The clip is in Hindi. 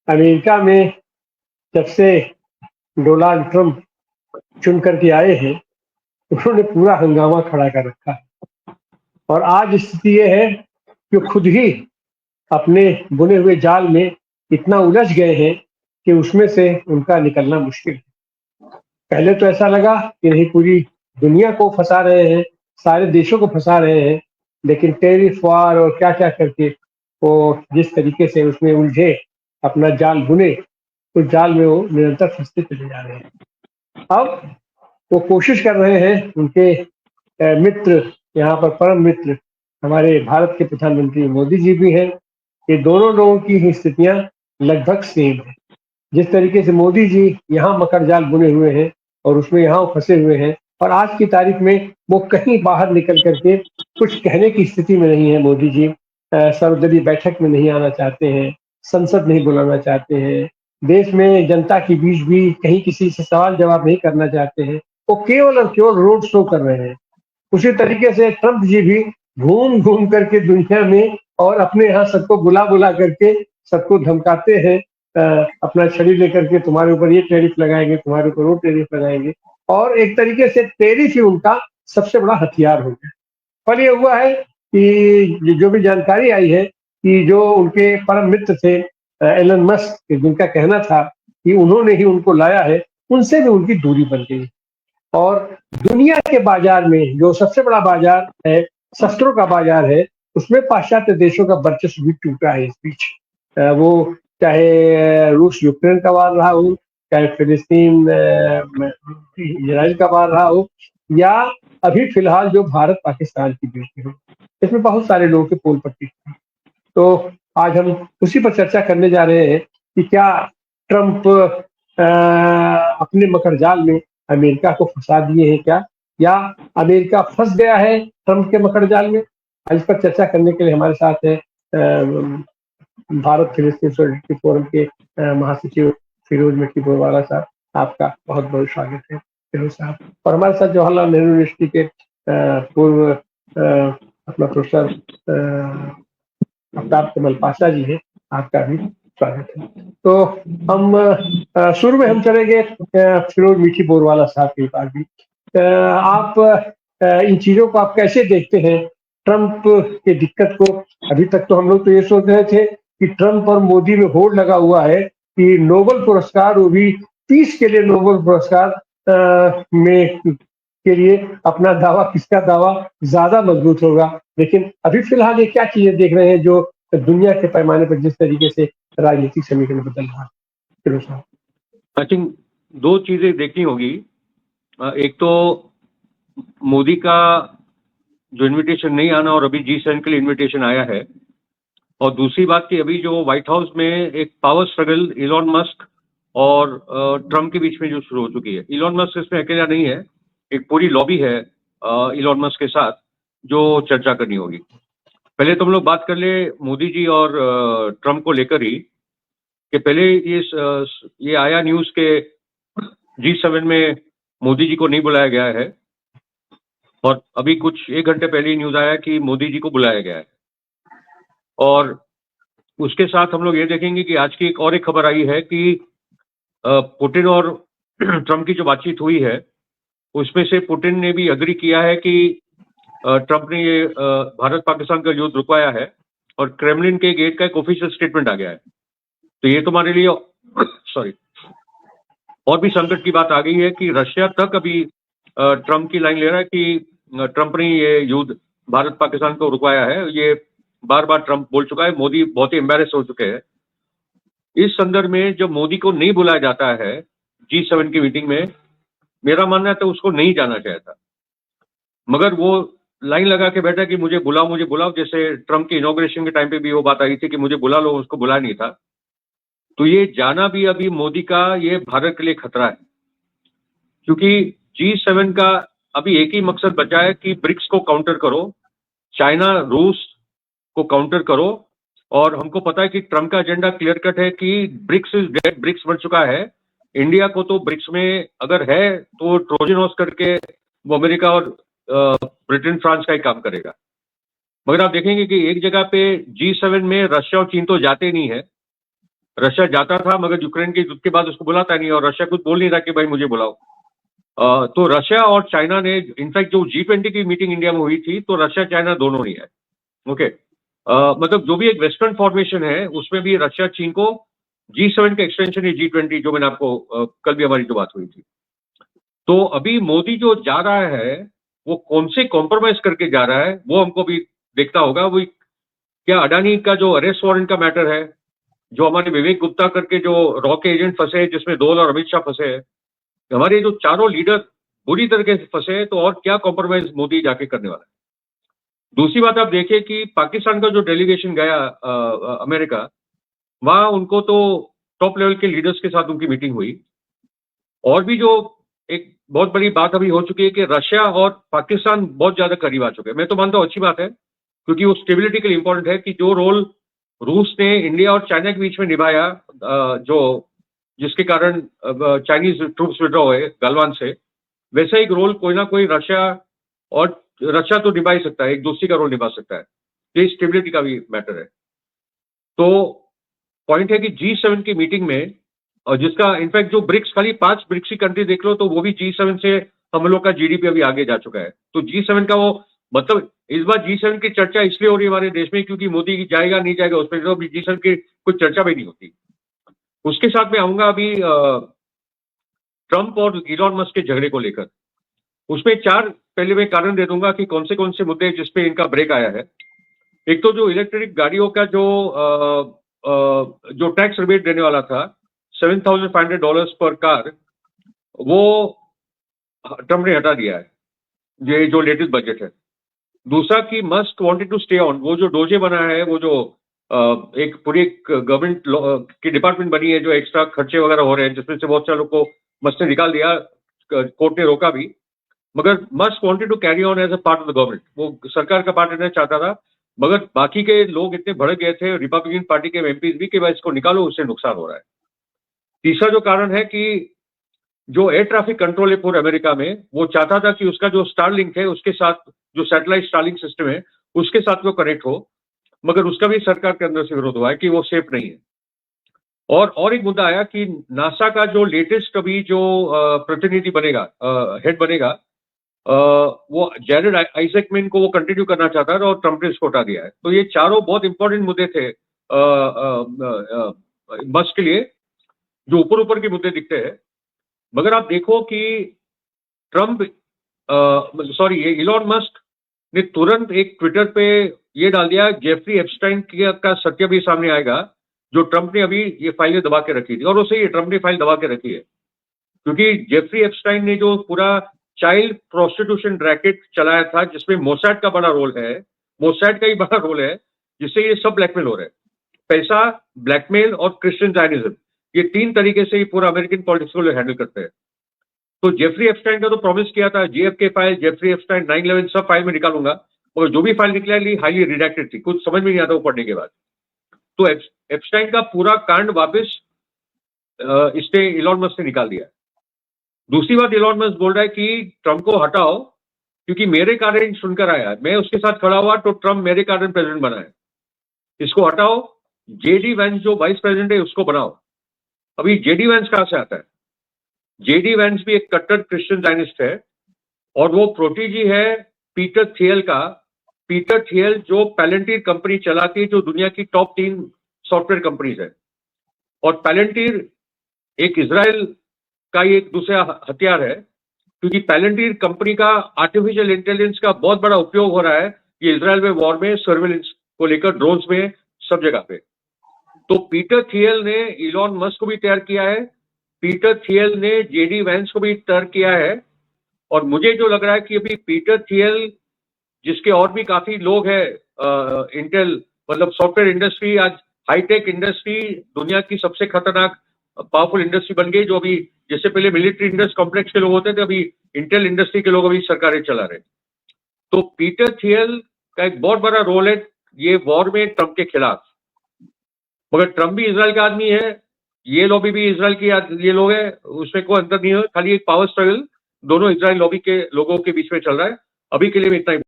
अमेरिका में जब से डोनाल्ड ट्रंप चुन करके आए हैं, उन्होंने पूरा हंगामा खड़ा कर रखा है। और आज स्थिति ये है कि खुद ही अपने बुने हुए जाल में इतना उलझ गए हैं कि उसमें से उनका निकलना मुश्किल है। पहले तो ऐसा लगा कि नहीं, पूरी दुनिया को फंसा रहे हैं, सारे देशों को फंसा रहे हैं, लेकिन टेरिफ वार और क्या क्या करके वो जिस तरीके से उसमें उलझे, अपना जाल बुने, उस जाल में वो निरंतर फंसते चले जा रहे हैं। अब वो कोशिश कर रहे हैं, उनके मित्र, यहाँ पर परम मित्र हमारे भारत के प्रधानमंत्री मोदी जी भी हैं। ये दोनों लोगों की ही स्थितियां लगभग सेम है। जिस तरीके से मोदी जी यहाँ मकर जाल बुने हुए हैं और उसमें यहाँ फंसे हुए हैं, और आज की तारीख में वो कहीं बाहर निकल करके कुछ कहने की स्थिति में नहीं है। मोदी जी सर्वदलीय बैठक में नहीं आना चाहते हैं, संसद नहीं बुलाना चाहते हैं, देश में जनता के बीच भी कहीं किसी से सवाल जवाब नहीं करना चाहते हैं। वो केवल और केवल रोड शो कर रहे हैं। उसी तरीके से ट्रंप जी भी घूम घूम करके दुनिया में और अपने यहाँ सबको बुला बुला करके सबको धमकाते हैं, अपना छड़ी लेकर के तुम्हारे ऊपर ये टैरिफ लगाएंगे, तुम्हारे ऊपर वो टैरिफ लगाएंगे। और एक तरीके से टैरिफ ही उनका सबसे बड़ा हथियार हो गया। पर ये हुआ है कि जो भी जानकारी आई है कि जो उनके परम मित्र थे एलन मस्क, जिनका कहना था कि उन्होंने ही उनको लाया है, उनसे भी उनकी दूरी बन गई। और दुनिया के बाजार में जो सबसे बड़ा बाजार है, शस्त्रों का बाजार है, उसमें पाश्चात्य देशों का वर्चस्व भी टूटा है इस बीच। वो चाहे रूस यूक्रेन का वार रहा हो, चाहे फिलिस्तीन इजराइल का वार रहा हो, या अभी फिलहाल जो भारत पाकिस्तान की बीच में हो, इसमें बहुत सारे लोगों के पोल पट्टी। तो आज हम उसी पर चर्चा करने जा रहे हैं कि क्या ट्रंप अपने मकर जाल में अमेरिका को फंसा दिए हैं क्या, या अमेरिका फंस गया है ट्रंप के मकर जाल में। आज इस पर चर्चा करने के लिए हमारे साथ है भारत फिलिस्तीन सॉलिडरिटी फोरम के महासचिव फिरोज मिट्टी बोरवाला साहब। आपका बहुत बहुत स्वागत है फिरोज साहब। और हमारे साथ जवाहरलाल नेहरू यूनिवर्सिटी के पूर्व अपना प्रोफेसर अमिताभ कमल पाशा जी हैं, आपका भी स्वागत है। तो हम शुरू में हम चलेंगे फिरोज मीठी बोरवाला साहब के पास भी। आप इन चीजों को आप कैसे देखते हैं, ट्रंप के दिक्कत को। अभी तक तो हम लोग तो ये सोच रहे थे कि ट्रंप और मोदी में होड़ लगा हुआ है कि नोबेल पुरस्कार, वो भी पीस के लिए नोबेल पुरस्कार में के लिए अपना दावा, किसका दावा ज्यादा मजबूत होगा। लेकिन अभी फिलहाल ये क्या चीजें देख रहे हैं जो दुनिया के पैमाने पर जिस तरीके से राजनीतिक समीकरण बदल रहा है। आई थिंक दो चीजें देखनी होगी। एक तो मोदी का जो इनविटेशन नहीं आना, और अभी G7 के लिए इनविटेशन आया है। और दूसरी बात कि अभी जो व्हाइट हाउस में एक पावर स्ट्रगल इलॉन मस्क और ट्रंप के बीच में जो शुरू हो चुकी है। इलॉन मस्क इसमें अकेला नहीं है, एक पूरी लॉबी है इलॉन मस्क के साथ जो चर्चा करनी होगी। पहले तो हम लोग बात कर ले मोदी जी और ट्रंप को लेकर ही, कि पहले ये आया न्यूज के G7 में मोदी जी को नहीं बुलाया गया है, और अभी कुछ एक घंटे पहले ही न्यूज आया कि मोदी जी को बुलाया गया है। और उसके साथ हम लोग ये देखेंगे कि आज की एक खबर आई है कि पुतिन और ट्रंप की जो बातचीत हुई है, उसमें से पुतिन ने भी अग्री किया है कि ट्रंप ने ये भारत पाकिस्तान का युद्ध रुकवाया है, और क्रेमलिन के गेट का एक ऑफिशियल स्टेटमेंट आ गया है। तो ये तुम्हारे लिए सॉरी और भी संकट की बात आ गई है कि रशिया तक अभी ट्रंप की लाइन ले रहा है कि ट्रंप ने ये युद्ध भारत पाकिस्तान को रुकवाया है। ये बार बार ट्रंप बोल चुका है। मोदी बहुत ही एम्बेरस हो चुके हैं। इस संदर्भ में जब मोदी को नहीं बुलाया जाता है G7 की मीटिंग में, मेरा मानना है तो उसको नहीं जाना चाहिए था, मगर वो लाइन लगा के बैठा कि मुझे बुलाओ। जैसे ट्रंप की इनॉग्रेशन के टाइम पे भी वो बात आई थी कि मुझे बुला लो, उसको बुलाया नहीं था। तो ये जाना भी अभी मोदी का, ये भारत के लिए खतरा है, क्योंकि G7 का अभी एक ही मकसद बचा है कि ब्रिक्स को काउंटर करो, चाइना रूस को काउंटर करो। और हमको पता है कि ट्रंप का एजेंडा क्लियर कट है कि ब्रिक्स इज डेड, ब्रिक्स बढ़ चुका है। इंडिया को तो ब्रिक्स में अगर है तो ट्रोजन हॉर्स करके वो अमेरिका और ब्रिटेन फ्रांस का ही काम करेगा। मगर आप देखेंगे कि एक जगह पे G7 में रशिया और चीन तो जाते नहीं है। रशिया जाता था मगर यूक्रेन के युद्ध के बाद उसको बुलाता नहीं, और रशिया कुछ बोल नहीं रहा कि भाई मुझे बुलाओ। तो रशिया और चाइना ने, इनफैक्ट जो G20 की मीटिंग इंडिया में हुई थी तो रशिया चाइना दोनों नहीं है। ओके, मतलब जो भी एक वेस्टर्न फॉर्मेशन है उसमें भी रशिया चीन को G7 का एक्सटेंशन है G20, जो मैंने आपको कल भी हमारी जो बात हुई थी। तो अभी मोदी जो जा रहा है वो कौन से कॉम्प्रोमाइज करके जा रहा है वो हमको भी देखना होगा। वो क्या अडानी का जो अरेस्ट वारंट का मैटर है, जो हमारे विवेक गुप्ता करके जो रॉ के एजेंट फंसे, जिसमें डोल और अमित शाह फंसे हैं, हमारे जो चारों लीडर बुरी तरीके से फंसे हैं, तो और क्या कॉम्प्रोमाइज मोदी जाके करने वाला है। दूसरी बात आप देखिए कि पाकिस्तान का जो डेलीगेशन गया अमेरिका, वहां उनको तो टॉप लेवल के लीडर्स के साथ उनकी मीटिंग हुई। और भी जो एक बहुत बड़ी बात अभी हो चुकी है कि रशिया और पाकिस्तान बहुत ज्यादा करीब आ चुके हैं। मैं तो मानता हूं अच्छी बात है, क्योंकि वो स्टेबिलिटी के लिए इंपॉर्टेंट है कि जो रोल रूस ने इंडिया और चाइना के बीच में निभाया, जो जिसके कारण चाइनीज ट्रूप्स विड्रॉ हुए गलवान से, वैसा एक रोल कोई ना कोई रशिया तो निभा ही सकता है, एक दूसरी का रोल निभा सकता है। ये स्टेबिलिटी का भी मैटर है। तो पॉइंट है कि G7 की मीटिंग में, और जिसका इनफैक्ट जो ब्रिक्स, खाली 5 ब्रिक्स की कंट्री देख लो तो वो भी G7 से हम लोग का GDP अभी आगे जा चुका है। तो G7 का वो मतलब, इस बार G7 की चर्चा इसलिए हो रही है हमारे देश में क्योंकि मोदी जाएगा नहीं जाएगा उस पर तो अभी G7 की कुछ चर्चा भी नहीं होती। उसके साथ में आऊंगा अभी ट्रंप और इलॉन मस्क के झगड़े को लेकर। उसमें 4 पहले मैं कारण दे दूंगा कि कौन से मुद्दे जिसपे इनका ब्रेक आया है। एक तो जो इलेक्ट्रिक गाड़ियों का जो टैक्स रिबेट देने वाला था $7,500 पर कार, वो ट्रम्प ने हटा दिया है, ये जो लेटेस्ट बजट है। दूसरा कि Musk wanted to stay on, वो जो डोजे बना है, वो जो एक पूरी गवर्नमेंट की डिपार्टमेंट बनी है, जो एक्स्ट्रा खर्चे वगैरह हो रहे हैं, जिसमें से बहुत सारे लोग को मस्क ने निकाल दिया, कोर्ट ने रोका भी, मगर Musk wanted to carry on as a part of the government, वो सरकार का पार्ट रहना चाहता था। मगर बाकी के लोग इतने भड़क गए थे, रिपब्लिकन पार्टी के एमपीज भी, कि भाई इसको निकालो, उससे नुकसान हो रहा है। तीसरा जो कारण है कि जो एयर ट्रैफिक कंट्रोल है पूरे अमेरिका में, वो चाहता था कि उसका जो स्टारलिंक है उसके साथ, जो सैटेलाइट स्टारलिंक सिस्टम है उसके साथ वो कनेक्ट हो, मगर उसका भी सरकार के अंदर से विरोध हुआ है कि वो सेफ नहीं है। और एक मुद्दा आया कि नासा का जो लेटेस्ट अभी जो प्रतिनिधि बनेगा, हेड बनेगा, वो जैरेड आइजैकमैन को वो कंटिन्यू करना चाहता है, और ट्रम्प ने इसको हटा दिया है। तो ये चारों बहुत इंपॉर्टेंट मुद्दे थे मस्क के लिए, जो ऊपर के मुद्दे दिखते हैं। मगर आप देखो कि ये इलॉन मस्क ने तुरंत एक ट्विटर पे ये डाल दिया, जेफरी एप्स्टाइन का सत्य भी सामने आएगा, जो ट्रंप ने अभी ये फाइलें दबा के रखी थी। और उसे ये ट्रंप ने फाइल दबा के रखी है, क्योंकि जेफरी एप्स्टाइन ने जो पूरा चाइल्ड प्रोस्टिट्यूशन रैकेट चलाया था, जिसमें मोसाड का बड़ा रोल है, मोसाड का ही बड़ा रोल है, जिससे ये सब ब्लैकमेल हो रहे हैं। पैसा, ब्लैकमेल और क्रिश्चियन जायनिज्म, ये 3 तरीके से ही पूरा अमेरिकन पॉलिटिक्स को हैंडल करते हैं। तो जेफरी एप्स्टाइन का तो प्रॉमिस किया था, JFK फाइल, जेफरी एप्स्टाइन, 9/11 सब फाइल में निकालूंगा, और जो भी फाइल निकली हाईली रिडैक्टेड थी, कुछ समझ में नहीं आता वो पढ़ने के बाद। तो एप्स्टाइन का पूरा कांड वापस इसने इलॉन मस्क ने निकाल दिया। दूसरी बात, इलॉन मस्क बोल रहा है कि ट्रंप को हटाओ क्योंकि मेरे कारण सुनकर आया, मैं उसके साथ खड़ा हुआ तो ट्रंप मेरे कारण प्रेसिडेंट बना है, इसको हटाओ। JD वैंस जो वाइस प्रेसिडेंट है उसको बनाओ। अभी JD वैंस कहां से आता है? JD वैंस भी एक कट्टर क्रिश्चियन जायनिस्ट है, और वो प्रोटीजी है पीटर थियल का। पीटर थियल जो पैलेंटीर कंपनी चलाती है, जो दुनिया की टॉप 3 सॉफ्टवेयर कंपनीज है। और पैलेंटीर एक इजराइल का एक दूसरा हथियार है, क्योंकि पैलेंटीर कंपनी का आर्टिफिशियल इंटेलिजेंस का बहुत बड़ा उपयोग हो रहा है ये इजराइल में वॉर में, सर्वेलेंस को लेकर, ड्रोन्स में, सब जगह पे। तो पीटर थियल ने इलॉन मस्क को भी तैयार किया है, पीटर थियल ने JD वैंस को भी तैयार किया है। और मुझे जो लग रहा है कि अभी पीटर थियल, जिसके और भी काफी लोग हैं, इंटेल, मतलब सॉफ्टवेयर इंडस्ट्री आज हाईटेक इंडस्ट्री दुनिया की सबसे खतरनाक पावरफुल इंडस्ट्री बन गई, जो अभी जैसे पहले मिलिट्री इंडस्ट्री कॉम्प्लेक्स के लोग होते थे, अभी इंटेल इंडस्ट्री के लोग अभी सरकारें चला रहे। तो पीटर थियल का एक बहुत बड़ा रोल है ये वॉर में ट्रंप के खिलाफ। मगर ट्रंप भी इजराइल का आदमी है, ये लॉबी भी इजराइल की ये लोग है, उसमें कोई अंतर नहीं है, खाली एक पावर स्ट्रगल दोनों इजराइल लॉबी के लोगों के बीच में चल रहा है। अभी के लिए इतना ही।